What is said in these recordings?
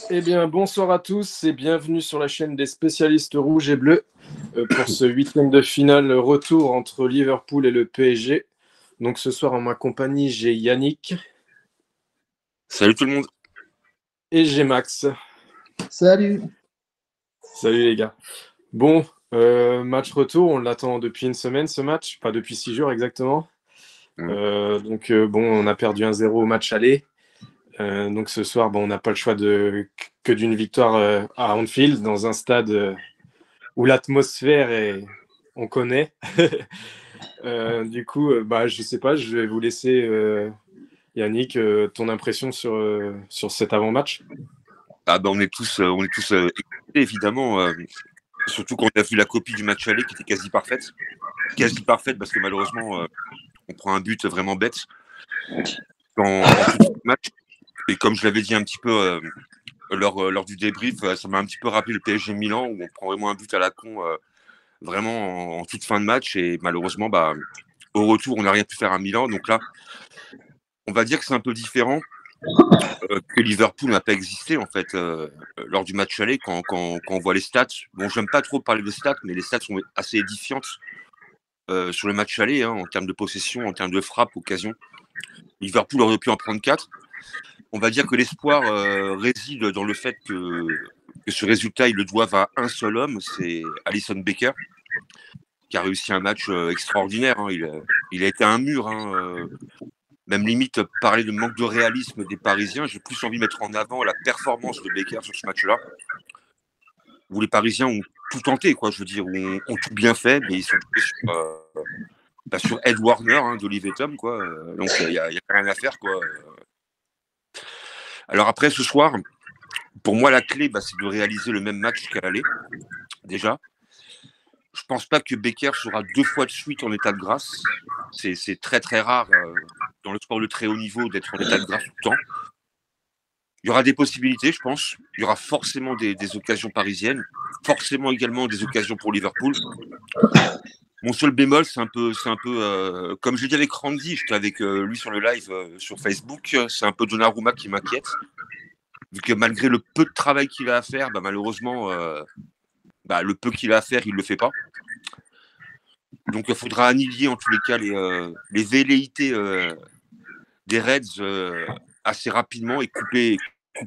Eh bien, bonsoir à tous et bienvenue sur la chaîne des spécialistes rouges et bleus pour ce huitième de finale retour entre Liverpool et le PSG. Donc ce soir en ma compagnie, j'ai Yannick Salut tout le monde. et j'ai Max. Salut. Salut les gars. Bon, match retour, on l'attend depuis une semaine ce match, pas depuis 6 jours exactement. Bon, on a perdu 1-0 au match aller. Donc ce soir, on n'a pas le choix que d'une victoire à Anfield, dans un stade où l'atmosphère est, on connaît. Je sais pas, je vais vous laisser, Yannick, ton impression sur cet avant-match. On est tous excités, évidemment, surtout quand on a vu la copie du match aller qui était quasi parfaite parce que malheureusement on prend un but vraiment bête en tout début de match. Et comme je l'avais dit un petit peu lors du débrief, ça m'a un petit peu rappelé le PSG Milan où on prend vraiment un but à la con vraiment en toute fin de match et malheureusement au retour on n'a rien pu faire à Milan. Donc là, on va dire que c'est un peu différent. Que Liverpool n'a pas existé en fait lors du match aller quand on voit les stats. Bon, j'aime pas trop parler de stats, mais les stats sont assez édifiantes sur le match aller en termes de possession, en termes de frappe, occasion. Liverpool aurait pu en prendre 4. On va dire que l'espoir réside dans le fait que ce résultat, ils le doivent à un seul homme, c'est Alisson Becker, qui a réussi un match extraordinaire. Il a été un mur. Même limite, parler de manque de réalisme des Parisiens, j'ai plus envie de mettre en avant la performance de Becker sur ce match-là, où les Parisiens ont tout tenté, quoi, je veux dire, ont tout bien fait, mais ils sont tombés sur Ed Warner d'Olivier Tom, quoi. Donc, il n'y a rien à faire, quoi. Alors après, ce soir, pour moi, la clé, c'est de réaliser le même match qu'à l'aller, déjà. Je pense pas que Becker sera 2 fois de suite en état de grâce. C'est très, très rare dans le sport de très haut niveau d'être en état de grâce tout le temps. Il y aura des possibilités, je pense. Il y aura forcément des occasions parisiennes, forcément également des occasions pour Liverpool. Mon seul bémol, c'est un peu comme je l'ai dit avec Randy, j'étais avec lui sur le live sur Facebook, c'est un peu Donnarumma qui m'inquiète. Vu que malgré le peu de travail qu'il a à faire, malheureusement, le peu qu'il a à faire, il ne le fait pas. Donc il faudra annihiler en tous les cas les velléités des Reds assez rapidement et couper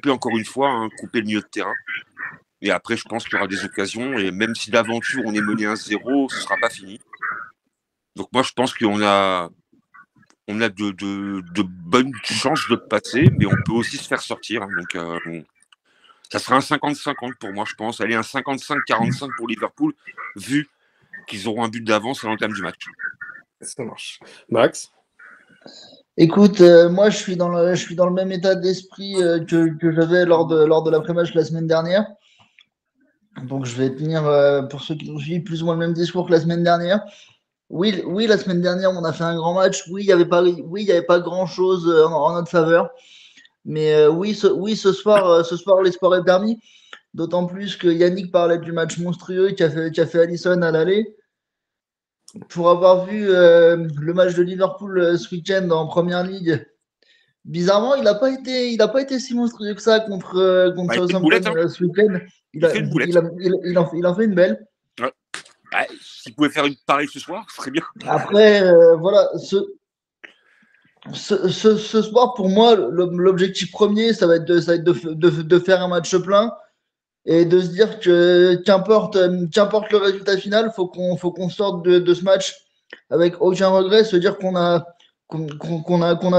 encore une fois, couper le milieu de terrain. Et après, je pense qu'il y aura des occasions. Et même si d'aventure, on est mené 1-0, ce ne sera pas fini. Donc moi, je pense qu'on a de bonnes chances de passer, mais on peut aussi se faire sortir. Donc ça sera un 50-50 pour moi, je pense. Allez, un 55-45 pour Liverpool, vu qu'ils auront un but d'avance à l'entame du match. Ça marche. Max? Écoute, moi je suis dans le même état d'esprit que j'avais lors de l'après-match la semaine dernière. Donc je vais tenir, pour ceux qui ont suivi, plus ou moins le même discours que la semaine dernière. Oui, oui, la semaine dernière, on a fait un grand match. Oui, il y avait pas grand-chose en notre faveur. Mais ce soir, l'espoir est permis. D'autant plus que Yannick parlait du match monstrueux qu'a fait Alisson à l'aller. Pour avoir vu le match de Liverpool ce week-end en Première Ligue, bizarrement, il a pas été si monstrueux que ça contre Il fait une Southampton boulette, ce week-end. Il fait une boulette. Il en fait une belle. Ouais. S'il pouvait faire une pareille ce soir, ce serait bien. Après, voilà, ce soir, pour moi, l'objectif premier, ça va être de faire un match plein et de se dire que qu'importe le résultat final, faut qu'on sorte de ce match avec aucun regret, se dire qu'on a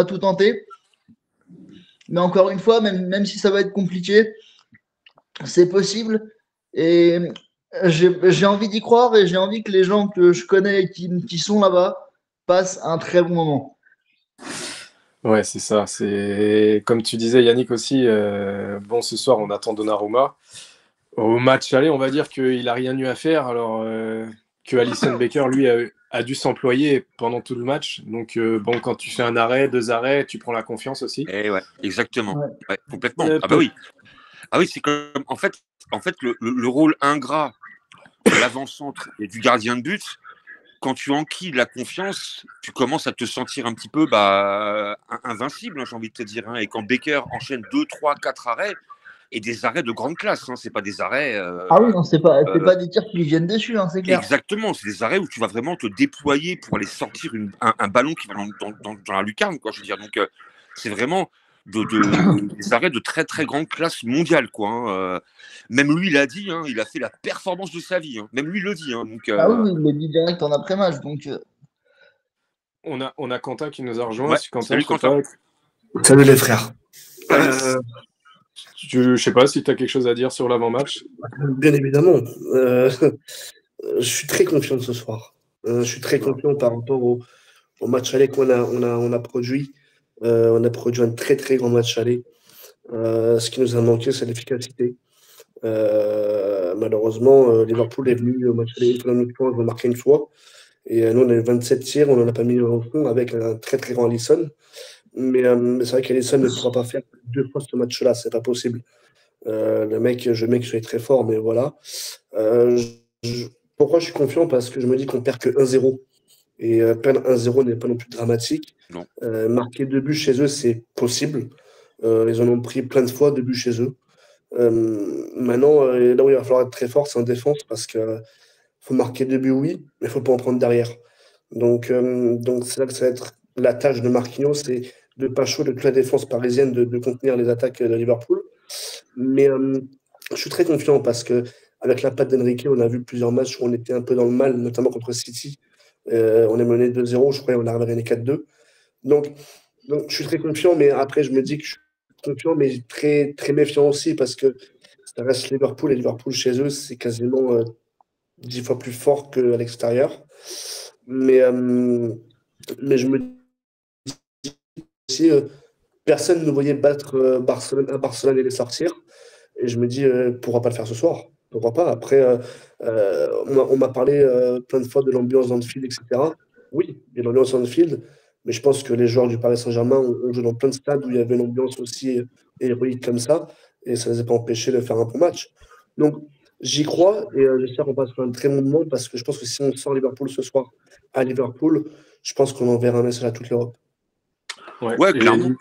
tout tenté. Mais encore une fois, même si ça va être compliqué, c'est possible. Et j'ai envie d'y croire et j'ai envie que les gens que je connais et qui sont là-bas passent un très bon moment. Ouais, c'est ça. C'est comme tu disais, Yannick aussi. Ce soir, on attend Donnarumma. Au match aller, on va dire qu'il n'a rien eu à faire, alors que Alisson Becker, lui, a dû s'employer pendant tout le match. Donc, quand tu fais un arrêt, 2 arrêts, tu prends la confiance aussi. Et ouais, exactement. Ouais. Ouais, complètement. Oui. Ah oui, c'est comme en fait le rôle ingrat de l'avant-centre et du gardien de but. Quand tu enquilles la confiance, tu commences à te sentir un petit peu invincible, j'ai envie de te dire. Et quand Becker enchaîne 2, 3, 4 arrêts, et des arrêts de grande classe. Hein. C'est pas des arrêts. Ah oui, non, c'est pas des tirs qui lui viennent dessus, hein, c'est clair. Exactement, c'est des arrêts où tu vas vraiment te déployer pour aller sortir un ballon qui va dans la lucarne, quoi. Je veux dire, donc c'est vraiment des arrêts de très très grande classe mondiale, quoi. Hein. Même lui, il a dit, hein, il a fait la performance de sa vie. Hein. Même lui, il le dit. Hein. Donc, Ah oui, il le dit direct en après-match, donc. On a Quentin qui nous a rejoint. Ouais, Quentin, salut Quentin. Salut les frères. Je sais pas si tu as quelque chose à dire sur l'avant-match. Bien évidemment. Je suis très confiant ce soir. Je suis très confiant par rapport au match aller qu'on a produit. On a produit un très très grand match aller. Ce qui nous a manqué, c'est l'efficacité. Malheureusement, Liverpool est venu au match aller économiquement, ils ont marqué une fois. Et nous, on a eu 27 tirs, on n'en a pas mis au fond avec un très très grand Alisson. Mais c'est vrai qu'Alisson ne pourra pas faire 2 fois ce match-là, c'est pas possible. Le mec est très fort, mais voilà. Pourquoi je suis confiant? Parce que je me dis qu'on perd que 1-0. Et perdre 1-0 n'est pas non plus dramatique. Non. Marquer 2 buts chez eux, c'est possible. Ils en ont pris plein de fois 2 buts chez eux. Maintenant, là où il va falloir être très fort, c'est en défense, parce que faut marquer 2 buts, oui, mais il faut pas en prendre derrière. Donc c'est là que ça va être la tâche de Marquinhos, c'est de Pacho, de toute la défense parisienne, de contenir les attaques de Liverpool. Mais je suis très confiant parce que avec la patte d'Enrique, on a vu plusieurs matchs où on était un peu dans le mal, notamment contre City. On est mené 2-0, je crois, et on arrive à gagner 4-2. Donc, je suis très confiant, mais après, je me dis que je suis confiant, mais très, très méfiant aussi parce que ça reste Liverpool, et Liverpool chez eux, c'est quasiment 10 fois plus fort qu'à l'extérieur. Mais je me dis aussi, personne ne voyait battre Barcelone et les sortir. Et je me dis, pourquoi pas le faire ce soir? Pourquoi pas? Après, on m'a parlé plein de fois de l'ambiance dans le field, etc. Oui, il y a l'ambiance dans le field, mais je pense que les joueurs du Paris Saint-Germain ont joué dans plein de stades où il y avait une ambiance aussi héroïque comme ça, et ça ne les a pas empêchés de faire un bon match. Donc, j'y crois, et j'espère qu'on passe un très bon moment, parce que je pense que si on sort Liverpool ce soir à Liverpool, je pense qu'on enverra un message à toute l'Europe. Ouais, clairement.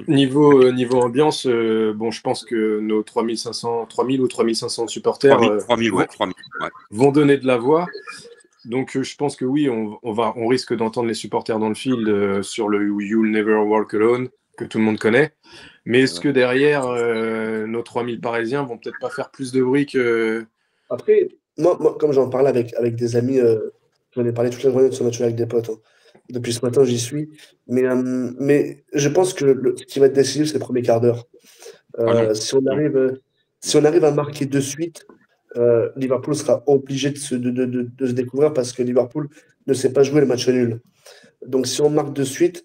Niveau ambiance, bon, je pense que nos 3000 ou 3500 supporters 3000, ouais. vont donner de la voix. Donc, je pense que oui, on risque d'entendre les supporters dans le field sur le You'll Never Walk Alone, que tout le monde connaît. Mais est-ce que derrière, nos 3000 Parisiens vont peut-être pas faire plus de bruit que... Après, moi comme j'en parlais avec des amis, j'en ai parlé toute la journée de ce match-là avec des potes. Hein. Depuis ce matin, j'y suis. Mais je pense que ce qui va être décisif, c'est le premier quart d'heure. Si on arrive à marquer de suite, Liverpool sera obligé de se découvrir, parce que Liverpool ne sait pas jouer le match nul. Donc si on marque de suite,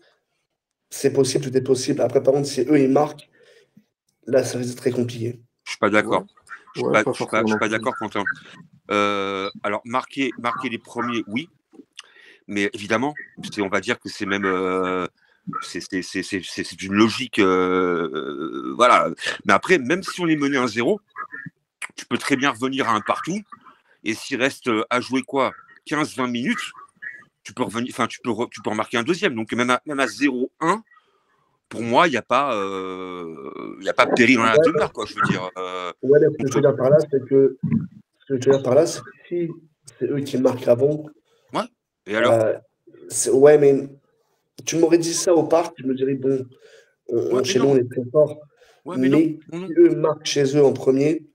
c'est possible, tout est possible. Après, par contre, si eux, ils marquent, là, ça risque d'être très compliqué. Je suis pas d'accord. Je Ouais, suis pas d'accord, Quentin. Alors, marquer les premiers, oui. Mais évidemment, on va dire que c'est même... c'est une logique. Voilà. Mais après, même si on est mené 1-0, tu peux très bien revenir à un partout. Et s'il reste à jouer 15-20 minutes, tu peux revenir, tu peux remarquer un deuxième. Donc même à 0-1, pour moi, il n'y a pas péril dans la demeure, quoi. Je veux dire. Ouais, ce que je veux dire par là, c'est que si c'est eux qui marquent avant. Ouais. Et alors? Ouais, mais tu m'aurais dit ça au parc, je me dirais bon, chez nous on est très fort. Ouais, mais si eux marquent chez eux en premier,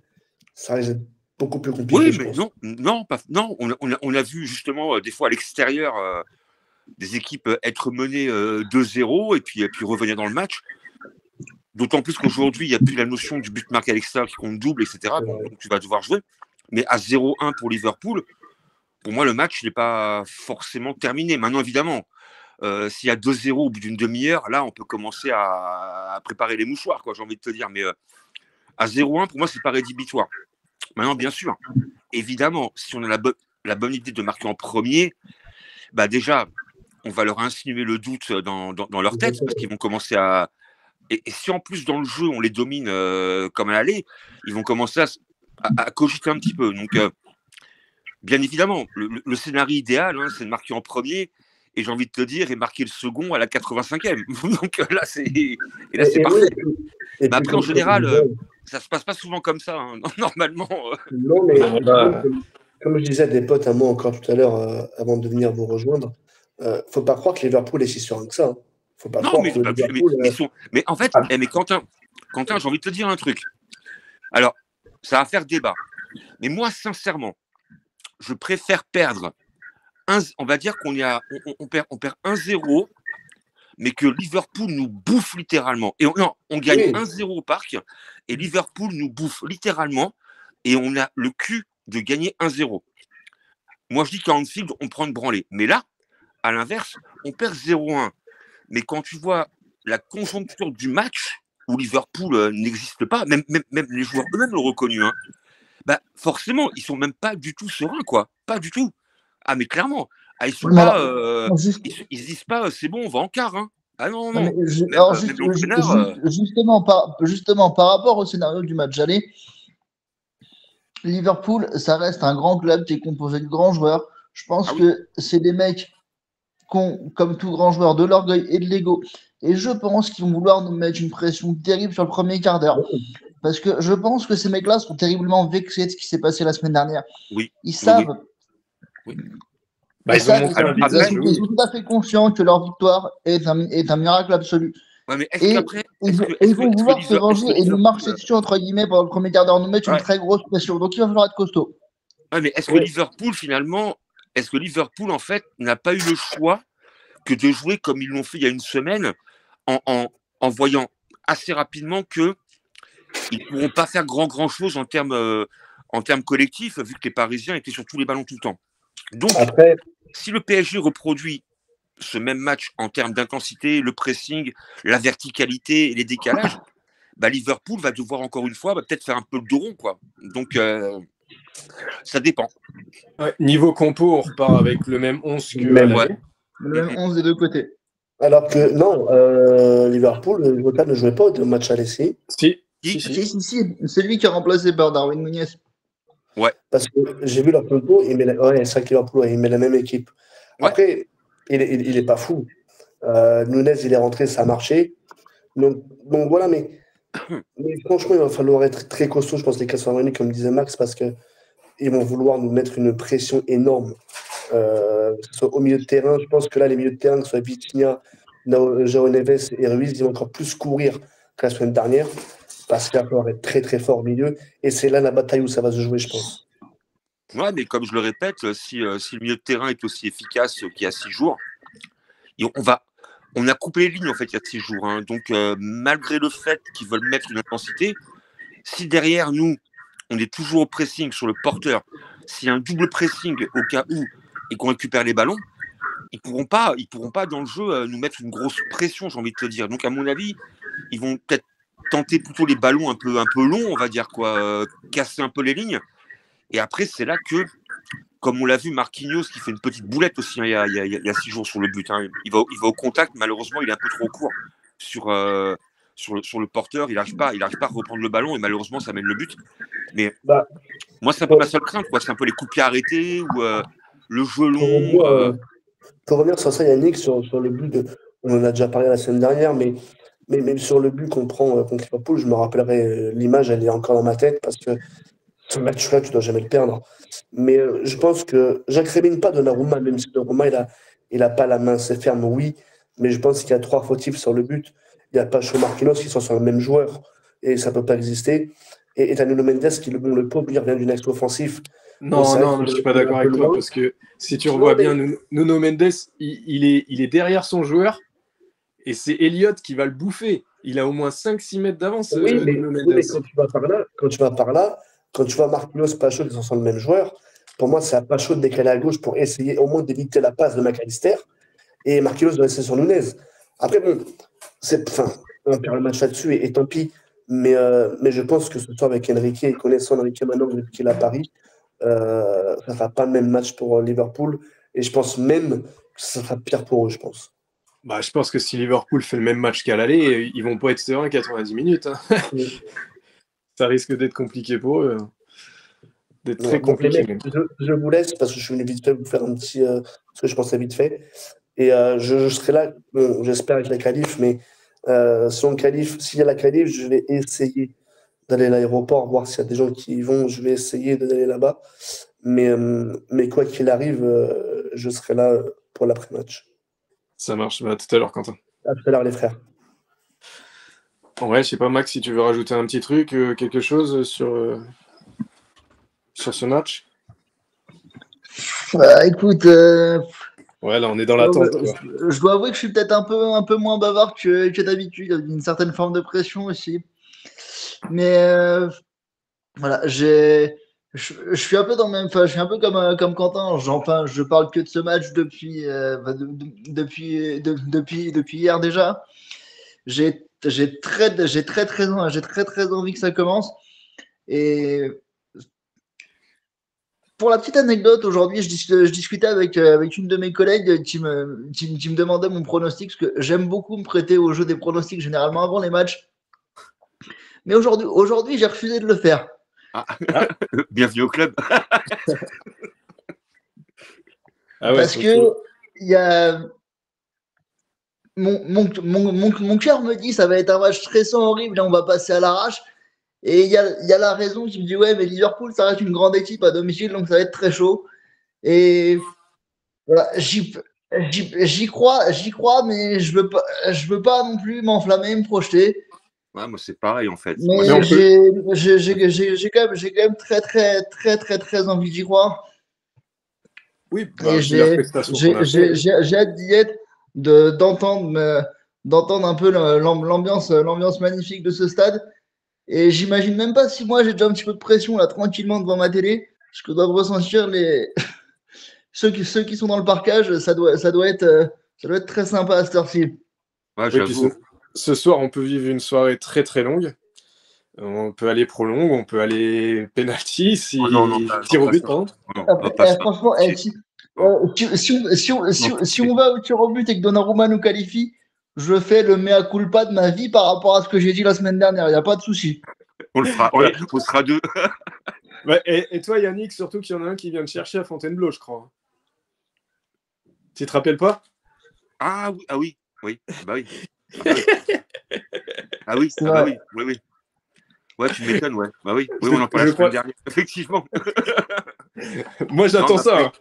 ça risque d'être beaucoup plus compliqué. Oui, mais non, on a vu justement des fois à l'extérieur des équipes être menées 2-0 et puis revenir dans le match. D'autant plus qu'aujourd'hui, il n'y a plus la notion du but marqué à l'extérieur qui compte double, etc. Donc tu vas devoir jouer. Mais à 0-1 pour Liverpool, pour moi, le match n'est pas forcément terminé. Maintenant, évidemment, s'il y a 2-0 au bout d'une demi-heure, là, on peut commencer à préparer les mouchoirs, quoi, j'ai envie de te dire. Mais à 0-1, pour moi, c'est pas rédhibitoire. Maintenant, bien sûr, évidemment, si on a la bonne idée de marquer en premier, bah déjà, on va leur insinuer le doute dans leur tête, parce qu'ils vont commencer à... Et si en plus, dans le jeu, on les domine comme à l'aller, ils vont commencer à cogiter un petit peu. Donc, bien évidemment, le scénario idéal, hein, c'est de marquer en premier, et j'ai envie de te dire, et marquer le second à la 85e. Donc là, c'est parfait. Mais après, en général, ça se passe pas souvent comme ça. Hein. Normalement. Non, mais Bah, comme je disais à des potes à moi encore tout à l'heure, avant de venir vous rejoindre, faut pas croire que Liverpool est si serein que ça. Hein. Faut pas Non, croire mais, que Liverpool. mais en fait, Ah, mais Quentin, j'ai envie de te dire un truc. Alors, ça va faire débat. Mais moi, sincèrement, je préfère perdre. On va dire on perd 1-0, mais que Liverpool nous bouffe littéralement. Et on gagne oui, 1-0 au parc, et Liverpool nous bouffe littéralement, et on a le cul de gagner 1-0. Moi, je dis qu'à Anfield, on prend une branlée. Mais là, à l'inverse, on perd 0-1. Mais quand tu vois la conjoncture du match, où Liverpool n'existe pas, même les joueurs eux-mêmes l'ont reconnu, hein, bah, forcément, ils sont même pas du tout sereins, quoi. Pas du tout. Ah, mais clairement. Ah, ils sont Oui, mais pas. alors, non, juste, Ils se disent pas, c'est bon, on va en quart. Hein. Ah non, non, non. mais Même, alors même l'entraîneur. justement, par rapport au scénario du match aller, Liverpool, ça reste un grand club qui est composé de grands joueurs. Je Ah pense oui. que c'est des mecs qui ont, comme tout grand joueur, de l'orgueil et de l'ego. Et je pense qu'ils vont vouloir nous mettre une pression terrible sur le premier quart d'heure. Parce que je pense que ces mecs-là sont terriblement vexés de ce qui s'est passé la semaine dernière. Oui. Ils Oui, oui, savent, oui. bah, ils ont montré Alors un ils après, visage, sont, ils oui. sont tout à fait conscients que leur victoire est un miracle absolu. ouais, mais est-ce Et qu'après, est-ce que, ils est-ce que, vont est-ce que, vouloir se venger et nous Liverpool. marcher dessus, entre guillemets, pendant le premier quart d'heure, nous mettre une Ouais. très grosse pression. Donc il va falloir être costaud. Ouais, mais est-ce que oui. Liverpool, finalement, en fait, n'a pas eu le choix que de jouer comme ils l'ont fait il y a une semaine, en, en, en voyant assez rapidement que ils ne pourront pas faire grand chose en termes collectifs, vu que les Parisiens étaient sur tous les ballons tout le temps. Donc, Après, si le PSG reproduit ce même match en termes d'intensité, le pressing, la verticalité et les décalages, bah Liverpool va devoir encore une fois peut-être faire un peu le dos rond, quoi. Donc, ça dépend. Ouais, niveau compo, on repart avec le même 11 qu'à même. Ouais. l'aller. Le même 11 des deux côtés. Alors que non, Liverpool, Jota ne jouait pas au match à l'essai. Si, Qui Si, c'est lui qui a remplacé par Darwin Nunez. Ouais. Parce que j'ai vu leur compo, ouais, c'est vrai que Liverpool, ouais, il met la même équipe. Ouais. Après, il est pas fou. Nunez, il est rentré, ça a marché. Donc voilà, mais franchement, il va falloir être très costaud, je pense, les 80 minutes, comme disait Max, parce qu'ils vont vouloir nous mettre une pression énorme. Que ce soit au milieu de terrain, je pense que là, les milieux de terrain, que ce soit Vitinha, João Neves et Ruiz, ils vont encore plus courir que la semaine dernière, parce qu'il va falloir être très très fort au milieu. Et c'est là la bataille où ça va se jouer, je pense. Ouais, mais comme je le répète, si le milieu de terrain est aussi efficace qu'il y a 6 jours, on a coupé les lignes en fait il y a 6 jours. Hein. Donc, malgré le fait qu'ils veulent mettre une intensité, si derrière nous, on est toujours au pressing sur le porteur, s'il y a un double pressing au cas où et qu'on récupère les ballons, ils pourront pas dans le jeu nous mettre une grosse pression, j'ai envie de te dire. Donc, à mon avis, ils vont peut-être tenter plutôt les ballons un peu longs, on va dire quoi, casser un peu les lignes. Et après, c'est là que, comme on l'a vu, Marquinhos qui fait une petite boulette aussi hein, il y a 6 jours sur le but. Hein. Il va au contact, malheureusement, il est un peu trop court sur le porteur. Il n'arrive pas à reprendre le ballon et malheureusement, ça mène le but. Mais Bah, moi, c'est un peu ma seule crainte. Quoi. C'est un peu les coups de pied arrêtés ou le jeu long. Pour revenir sur ça, Yannick, sur le but on en a déjà parlé la semaine dernière, mais sur le but qu'on prend contre Liverpool, je me rappellerai l'image, elle est encore dans ma tête parce que ce match-là, tu ne dois jamais le perdre. Mais je pense que j'incrimine pas Donnarumma, même si Donnarumma, il a pas la main assez ferme, oui, mais je pense qu'il y a 3 fautifs sur le but. Il n'y a pas Pacho Marquinhos qui sont sur le même joueur et ça ne peut pas exister. Et t'as Nuno Mendes qui, le pauvre, il revient d'une axe offensif. Donc, Non, c'est vrai non, qu'il je suis pas est un d'accord peu avec toi loin. parce que si tu Non, revois mais- bien Nuno Mendes, il est derrière son joueur et c'est Elliott qui va le bouffer. Il a au moins 5-6 mètres d'avance, Oui, Nuno mais Mendes. quand tu vas Marquinhos, Pacho, qui sont le même joueur, pour moi, c'est à Pacho de décaler à gauche pour essayer au moins d'éviter la passe de McAllister et Marquinhos de rester sur Nunez. Après, bon, on perd le match là-dessus et tant pis. Mais je pense que ce soir avec Enrique et connaissant Enrique maintenant depuis qu'il est à Paris, ça ne sera pas le même match pour Liverpool. Et je pense même que ça sera pire pour eux, je pense. Bah, je pense que si Liverpool fait le même match qu'à l'aller, ils vont pas être sereins 90 minutes. Hein. Ça risque d'être compliqué pour eux. D'être très Bon, les compliqué mecs, même. je vous laisse parce que je suis venu vite fait vous faire un petit. Ce que je pensais vite fait. Et je serai là, bon, j'espère, avec la qualif, mais s'il y a la qualif, je vais essayer d'aller à l'aéroport, voir s'il y a des gens qui y vont. Je vais essayer d'aller là-bas. Mais quoi qu'il arrive, je serai là pour l'après-match. Ça marche. Bah, tout à l'heure, Quentin. À tout à l'heure, les frères. Ouais, je sais pas, Max, si tu veux rajouter un petit truc, quelque chose sur ce match. Bah, écoute, Ouais, là, on est dans l'attente. je dois avouer que je suis peut-être un peu moins bavard que d'habitude, une certaine forme de pression aussi. Mais voilà, je suis un peu dans le même, enfin, je suis un peu comme Quentin. Je parle que de ce match depuis hier déjà. J'ai très envie que ça commence. Et pour la petite anecdote, aujourd'hui, je discutais avec une de mes collègues qui me demandait mon pronostic, parce que j'aime beaucoup me prêter au jeu des pronostics généralement avant les matchs. Mais aujourd'hui, j'ai refusé de le faire. Bienvenue au club. Parce que il y a mon cœur me dit ça va être un match stressant, horrible, et on va passer à l'arrache. Et il y a la raison qui me dit ouais, mais Liverpool, ça reste une grande équipe à domicile, donc ça va être très chaud. Et voilà, j'y crois, mais je veux pas non plus m'enflammer, me projeter. Ouais, moi, c'est pareil, en fait. Mais j'ai quand même très envie d'y croire. Oui, et j'ai hâte d'y être, d'entendre un peu l'ambiance magnifique de ce stade. Et j'imagine même pas si moi j'ai déjà un petit peu de pression là, tranquillement devant ma télé, ce que doivent ressentir ceux qui sont dans le parkage. Ça doit être très sympa à cette heure-ci. Ouais, j'avoue. Ce soir, on peut vivre une soirée très longue. On peut aller prolong, on peut aller penalty, si tir au but, pardon. Franchement, si on va au tir au but et que Donnarumma nous qualifie, je fais le mea culpa de ma vie par rapport à ce que j'ai dit la semaine dernière. Il n'y a pas de souci. On le fera. On sera deux. Ouais, et toi, Yannick, surtout qu'il y en a un qui vient te chercher à Fontainebleau, je crois. Tu te rappelles pas? Ah oui. Bah oui. Ah oui. Ouais, tu m'étonnes, ouais. Bah oui, on en parlait la semaine dernière. Effectivement. Moi, j'attends ça.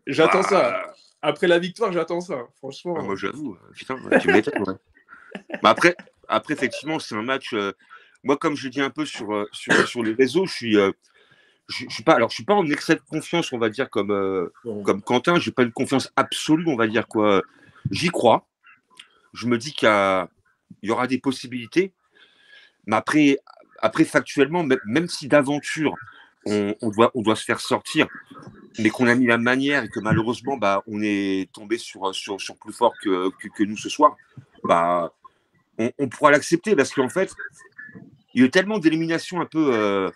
J'attends ça. Après la victoire, j'attends ça. Franchement. Moi, j'avoue. Putain, tu m'étonnes, ouais. Bah après, effectivement, c'est un match. Moi, comme je dis un peu sur les réseaux, je suis pas en excès de confiance, on va dire, comme Quentin. J'ai pas une confiance absolue, on va dire, quoi. J'y crois. Je me dis qu'il y aura des possibilités. Mais après factuellement, même si d'aventure, on doit se faire sortir, mais qu'on a mis la manière et que malheureusement, bah, on est tombé sur plus fort que nous ce soir, bah, on pourra l'accepter, parce qu'en fait, il y a eu tellement d'éliminations un peu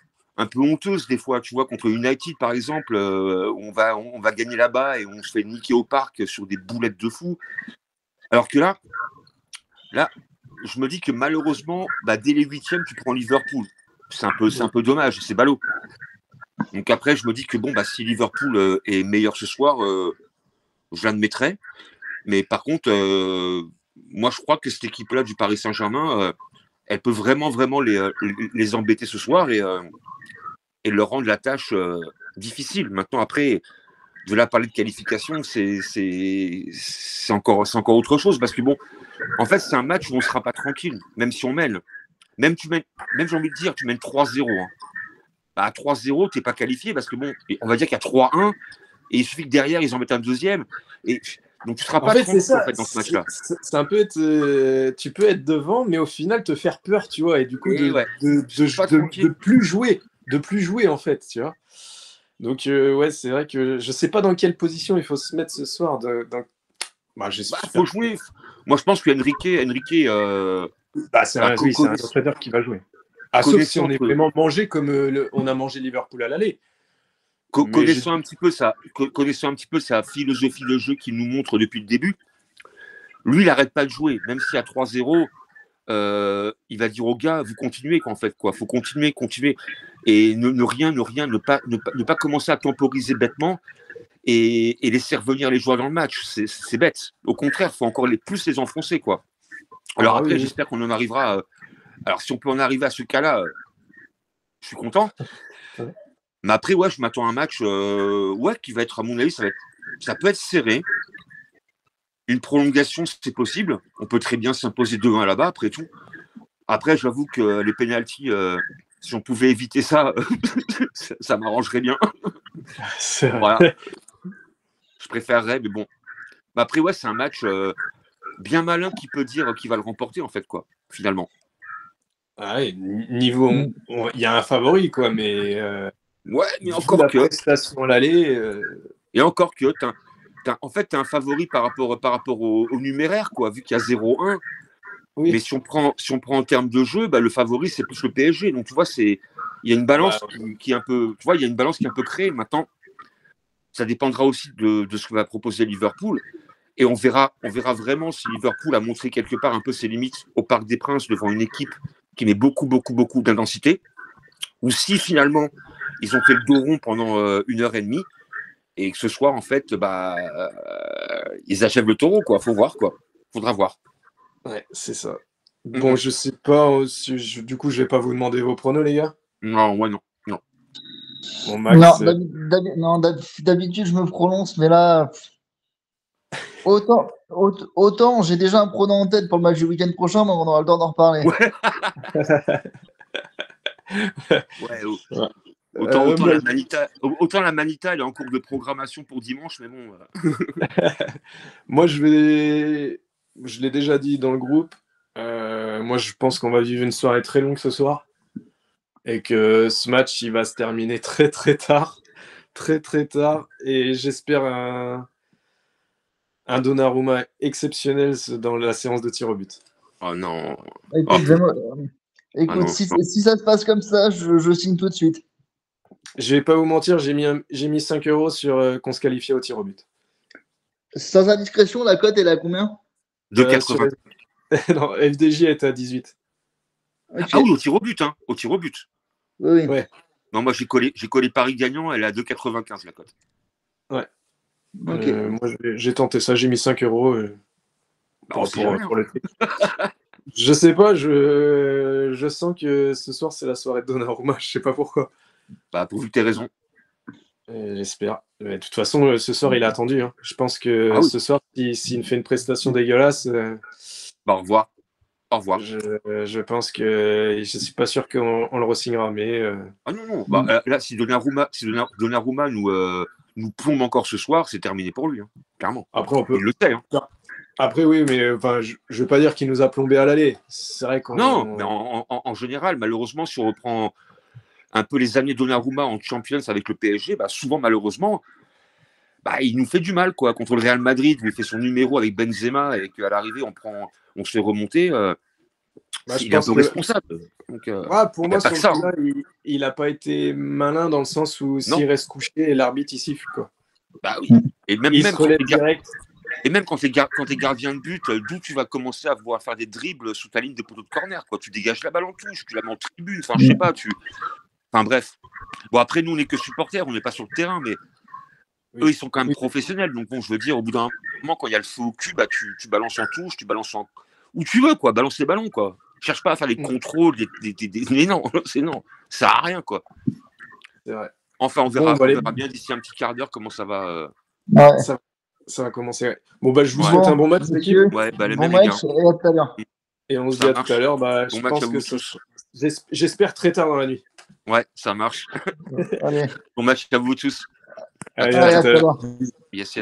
honteuses des fois. Tu vois, contre United, par exemple, on va gagner là-bas et on se fait niquer au parc sur des boulettes de fou. Alors que là, je me dis que malheureusement, bah, dès les huitièmes, tu prends Liverpool. C'est un peu dommage, c'est ballot. Donc après, je me dis que bon, bah, si Liverpool est meilleur ce soir, je l'admettrai. Mais par contre, moi, je crois que cette équipe-là du Paris Saint-Germain, elle peut vraiment les embêter ce soir et leur rendre la tâche difficile. Maintenant, après, de là parler de qualification, c'est encore autre chose, parce que bon, en fait, c'est un match où on ne sera pas tranquille, même si on mène. Même j'ai envie de dire, tu mènes 3-0. Hein. Bah, à 3-0, tu n'es pas qualifié, parce que bon, on va dire qu'il y a 3-1, et il suffit que derrière, ils en mettent un deuxième. Et donc, tu ne seras pas tranquille dans ce match-là. C'est un peu tu peux être devant, mais au final, te faire peur, tu vois, et du coup, de plus jouer, en fait, tu vois. Donc, ouais, c'est vrai que je ne sais pas dans quelle position il faut se mettre ce soir. Faut jouer. Moi, je pense que Enrique c'est un entraîneur qui va jouer. Sauf si on est vraiment mangé comme on a mangé Liverpool à l'aller. Connaissant un petit peu sa philosophie de jeu qu'il nous montre depuis le début, lui, il n'arrête pas de jouer. Même s'il y a 3-0, il va dire aux gars, vous continuez, quoi, en fait. Faut continuer. Et ne pas commencer à temporiser bêtement et laisser revenir les joueurs dans le match. C'est bête. Au contraire, il faut encore plus les enfoncer, quoi. Alors après, j'espère qu'on en arrivera. Alors, si on peut en arriver à ce cas-là, Je suis content. Mais après, ouais, je m'attends à un match qui va être, à mon avis, ça peut être serré. Une prolongation, c'est possible. On peut très bien s'imposer 2-1 là-bas, après tout. Après, j'avoue que les pénaltys, si on pouvait éviter ça, ça m'arrangerait bien. Voilà. Je préférerais, mais bon. Après, ouais, c'est un match bien malin qui peut dire qu'il va le remporter, en fait, quoi, finalement. Ouais, niveau, il y a un favori, quoi, mais ouais, mais encore que prestation à l'aller. Et encore que en fait, tu es un favori par rapport au numéraire, quoi, vu qu'il y a 0-1. Oui. Mais si on prend en termes de jeu, bah, le favori, c'est plus le PSG. Donc, tu vois, il y a une balance qui est un peu, tu vois, il y a une balance qui est un peu créée. Maintenant, ça dépendra aussi de ce que va proposer Liverpool. Et on verra vraiment si Liverpool a montré quelque part un peu ses limites au Parc des Princes devant une équipe qui met beaucoup d'intensité, ou si finalement ils ont fait le dos rond pendant 1h30 et que ce soir en fait ils achèvent le taureau, quoi. Faudra voir. Ouais, c'est ça. Bon, je sais pas, du coup je vais pas vous demander vos pronos, les gars. Non. Bon, Max, non, d'habitude je me prononce, mais là autant j'ai déjà un prono en tête pour le match du week-end prochain, mais on aura le temps d'en reparler. Autant la Manita elle est en cours de programmation pour dimanche, mais bon. Moi je l'ai déjà dit dans le groupe. Moi je pense qu'on va vivre une soirée très longue ce soir et que ce match il va se terminer très tard, très tard, et j'espère un Donnarumma exceptionnel dans la séance de tir au but. Oh non. Écoute, si ça se passe comme ça, je signe tout de suite. Je vais pas vous mentir, j'ai mis 5 € sur qu'on se qualifiait au tir au but. Sans indiscrétion, la cote est à combien? 2,80. Non, FDJ est à 18. Okay. Ah oui, au tir au but, hein. Au tir au but. Oui. Ouais. Non, moi j'ai collé Paris gagnant, elle est à 2,95 la cote. Ouais. Okay. Moi j'ai tenté ça, j'ai mis 5 € pour le truc. Je sais pas, je sens que ce soir c'est la soirée de Donnarumma, je sais pas pourquoi. Bah pourvu que t'aies raison. J'espère. Mais de toute façon, ce soir il est attendu. Hein. Je pense que ce soir, s'il me fait une prestation dégueulasse. Bah, au revoir. Je pense que je suis pas sûr qu'on le re-signera, mais. Ah non. Bah, là, si Donnarumma nous plombe encore ce soir, c'est terminé pour lui, hein, clairement. Après, on peut. Il le sait. Hein. Après, oui, mais enfin, je veux pas dire qu'il nous a plombé à l'aller. C'est vrai qu'on. Non, mais en général, malheureusement, si on reprend un peu les années Donnarumma en Champions avec le PSG, bah, souvent, malheureusement, il nous fait du mal, quoi. Contre le Real Madrid, où il fait son numéro avec Benzema et qu'à l'arrivée, on se fait remonter. Il est un peu responsable. Donc, pour moi, il n'a pas été malin dans le sens où s'il reste couché, l'arbitre il siffle, quoi. Bah oui. Et même quand tu es gardien de but, d'où tu vas commencer à vouloir faire des dribbles sous ta ligne de poteau de corner, quoi. Tu dégages la balle en touche, tu la mets en tribune, enfin je sais pas, Enfin bref. Bon, après nous on n'est que supporters, on n'est pas sur le terrain, mais eux ils sont quand même professionnels. Donc bon, je veux dire, au bout d'un moment, quand il y a le feu au cul, tu balances en touche, tu balances en où tu veux, quoi, balance les ballons, quoi. Cherche pas à faire les contrôles, mais non, ça sert à rien, quoi. C'est vrai. Enfin, on verra bien d'ici un petit quart d'heure comment ça va. Ça va commencer. Ouais. Bon, je vous souhaite un bon match, l'équipe. Ouais, les bon mêmes, match, les gars. et à tout à l'heure. Et on se dit à tout à l'heure. Je pense que j'espère très tard dans la nuit. Ouais, ça marche. Allez. Bon match à vous tous. Allez, à tout à l'heure. Yes.